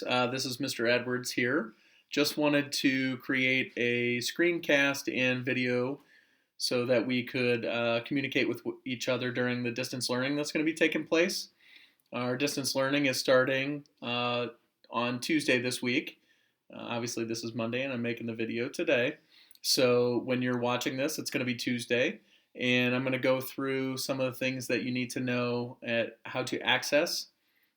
This is Mr. Edwards here. Just wanted to create a screencast and video so that we could communicate with each other during the distance learning that's going to be taking place. Our distance learning is starting on Tuesday this week. Obviously, this is Monday and I'm making the video today. So when you're watching this, it's going to be Tuesday. And I'm going to go through some of the things that you need to know at how to access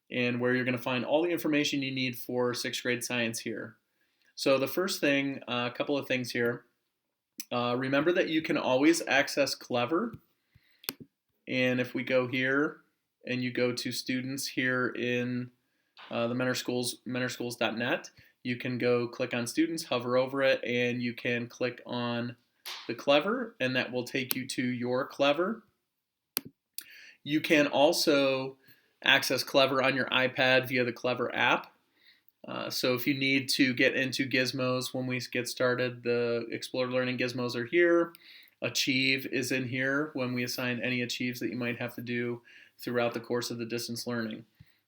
and where you're going to find all the information you need for sixth grade science here. So the first thing, a couple of things here. Remember that you can always access Clever. And if we go here and you go to students here in the Mentor Schools, mentorschools.net, you can go click on students, hover over it, and you can click on the Clever, and that will take you to your Clever. You can also access Clever on your iPad via the Clever app. So if you need to get into gizmos when we get started, the Explore Learning gizmos are here. Achieve is in here when we assign any achieves that you might have to do throughout the course of the distance learning.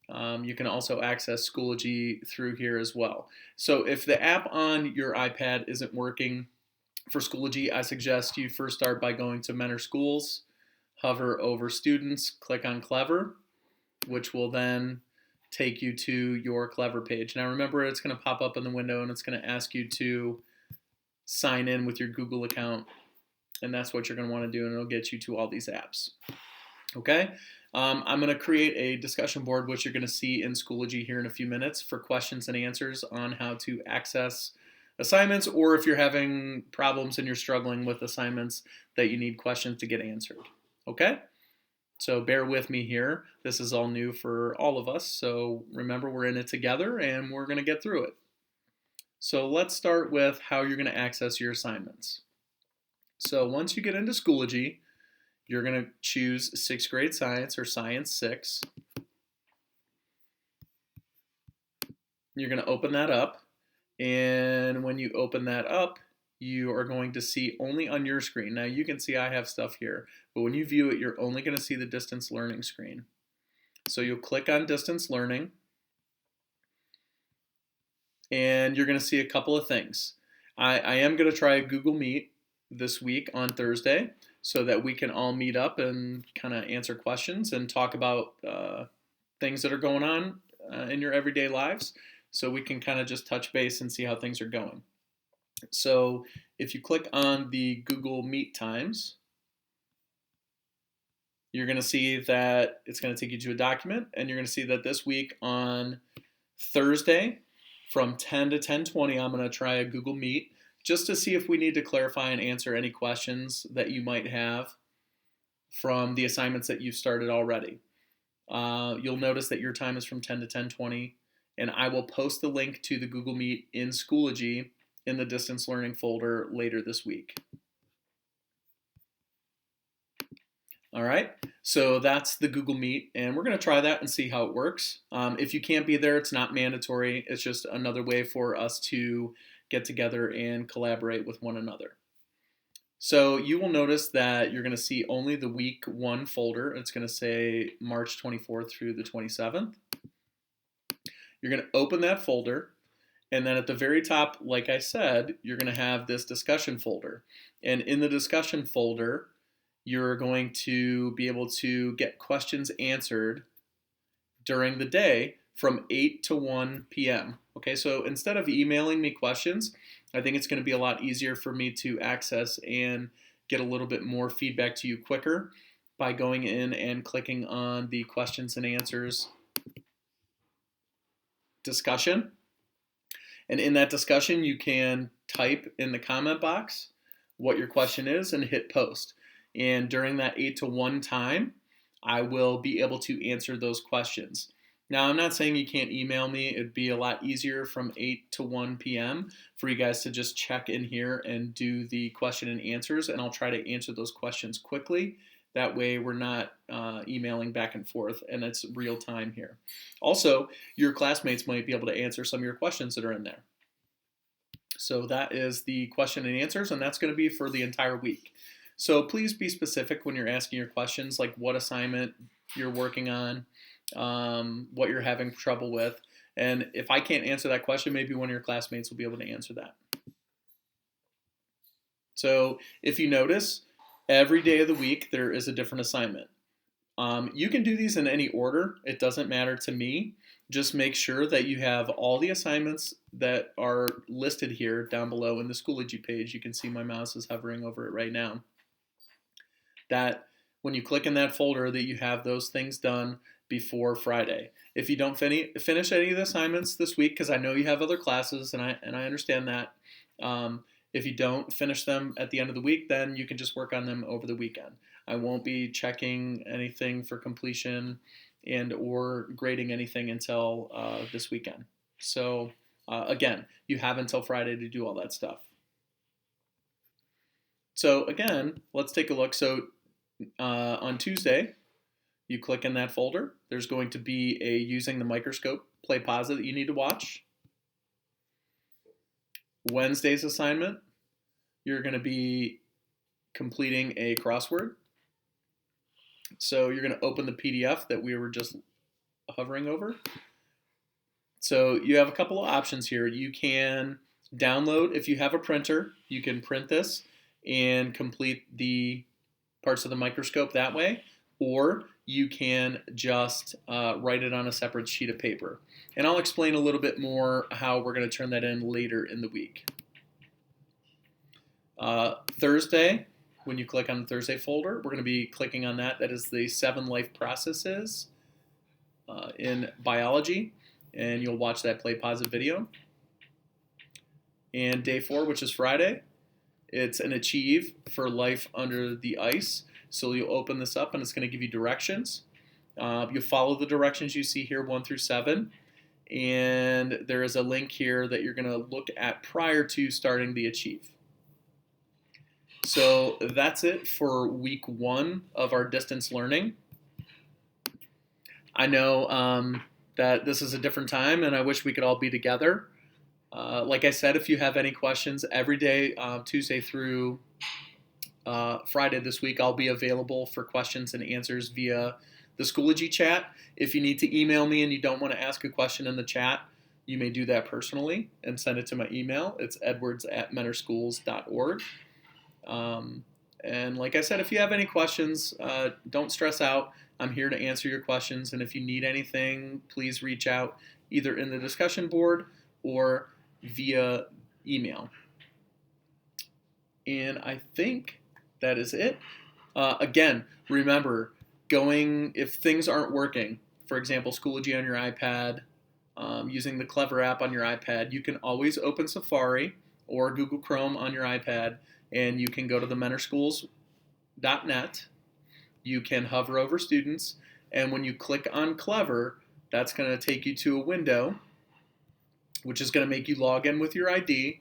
You can also access Schoology through here as well. So if the app on your iPad isn't working for Schoology, I suggest you first start by going to Mentor Schools, hover over Students, click on Clever, which will then take you to your Clever page. Now remember, it's going to pop up in the window and it's going to ask you to sign in with your Google account, and that's what you're going to want to do, and it'll get you to all these apps. Okay, I'm going to create a discussion board, which you're going to see in Schoology here in a few minutes, for questions and answers on how to access assignments, or if you're having problems and you're struggling with assignments that you need questions to get answered. Okay? So bear with me here. This is all new for all of us. So remember, we're in it together and we're going to get through it. So let's start with how you're going to access your assignments. So once you get into Schoology, you're going to choose sixth grade science or Science 6. You're going to open that up. And when you open that up, you are going to see only on your screen. Now you can see I have stuff here, but when you view it, you're only going to see the distance learning screen. So you'll click on distance learning, and you're going to see a couple of things. I am going to try a Google Meet this week on Thursday so that we can all meet up and kind of answer questions and talk about things that are going on in your everyday lives, so we can kind of just touch base and see how things are going. So if you click on the Google Meet times, you're going to see that it's going to take you to a document, and you're going to see that this week on Thursday from 10 to 10:20, I'm going to try a Google Meet just to see if we need to clarify and answer any questions that you might have from the assignments that you've started already. You'll notice that your time is from 10 to 10:20, and I will post the link to the Google Meet in Schoology in the distance learning folder later this week. All right, so that's the Google Meet, and we're going to try that and see how it works. If you can't be there, it's not mandatory. It's just another way for us to get together and collaborate with one another. So you will notice that you're going to see only the week 1 folder. It's going to say March 24th through the 27th. You're going to open that folder. And then at the very top, like I said, you're going to have this discussion folder. And in the discussion folder, you're going to be able to get questions answered during the day from 8 to 1 p.m. Okay, so instead of emailing me questions, I think it's going to be a lot easier for me to access and get a little bit more feedback to you quicker by going in and clicking on the questions and answers discussion. And in that discussion, you can type in the comment box what your question is and hit post. And during that 8 to 1 time, I will be able to answer those questions. Now, I'm not saying you can't email me. It'd be a lot easier from 8 to 1 p.m. for you guys to just check in here and do the question and answers, and I'll try to answer those questions quickly. That way we're not emailing back and forth, and it's real time here. Also, your classmates might be able to answer some of your questions that are in there. So that is the question and answers, and that's going to be for the entire week. So please be specific when you're asking your questions, like what assignment you're working on, what you're having trouble with, And if I can't answer that question, maybe one of your classmates will be able to answer that. So if you notice, every day of the week there is a different assignment. You can do these in any order. It doesn't matter to me. Just make sure that you have all the assignments that are listed here down below in the Schoology page. You can see my mouse is hovering over it right now. That when you click in that folder that you have those things done before Friday. If you don't finish any of the assignments this week, because I know you have other classes and I understand that, if you don't finish them at the end of the week, then you can just work on them over the weekend. I won't be checking anything for completion and or grading anything until this weekend. So again, you have until Friday to do all that stuff. So again, let's take a look. So on Tuesday, you click in that folder. There's going to be a using the microscope play pause that you need to watch. Wednesday's assignment, you're going to be completing a crossword. So you're going to open the PDF that we were just hovering over. So you have a couple of options here. You can download, if you have a printer, you can print this and complete the parts of the microscope that way, or you can just write it on a separate sheet of paper. And I'll explain a little bit more how we're going to turn that in later in the week. Thursday, when you click on the Thursday folder, we're going to be clicking on that. That is the 7 life processes in biology, and you'll watch that play pause video. And day 4, which is Friday, it's an achieve for life under the ice. So you'll open this up and it's going to give you directions. You'll follow the directions you see here, 1 through 7. And there is a link here that you're going to look at prior to starting the achieve. So that's it for week 1 of our distance learning. I know that this is a different time and I wish we could all be together. Like I said, if you have any questions, every day, Tuesday through Friday this week, I'll be available for questions and answers via the Schoology chat. If you need to email me and you don't want to ask a question in the chat, you may do that personally and send it to my email. It's edwards@mentorschools.org. And like I said, if you have any questions, don't stress out. I'm here to answer your questions. And if you need anything, please reach out either in the discussion board or via email. And I think that is it. Again, remember, if things aren't working, for example, Schoology on your iPad, using the Clever app on your iPad, you can always open Safari or Google Chrome on your iPad, and you can go to the mentorschools.net. You can hover over students, and when you click on Clever, that's going to take you to a window, which is going to make you log in with your ID.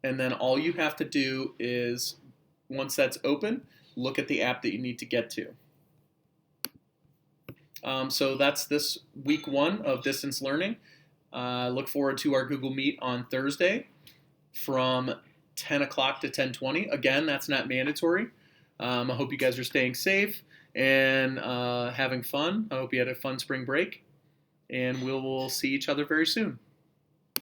And then all you have to do is, once that's open, look at the app that you need to get to. So that's this week 1 of distance learning. Look forward to our Google Meet on Thursday from 10 o'clock to 10:20. Again, that's not mandatory. I hope you guys are staying safe and having fun. I hope you had a fun spring break. And we'll see each other very soon.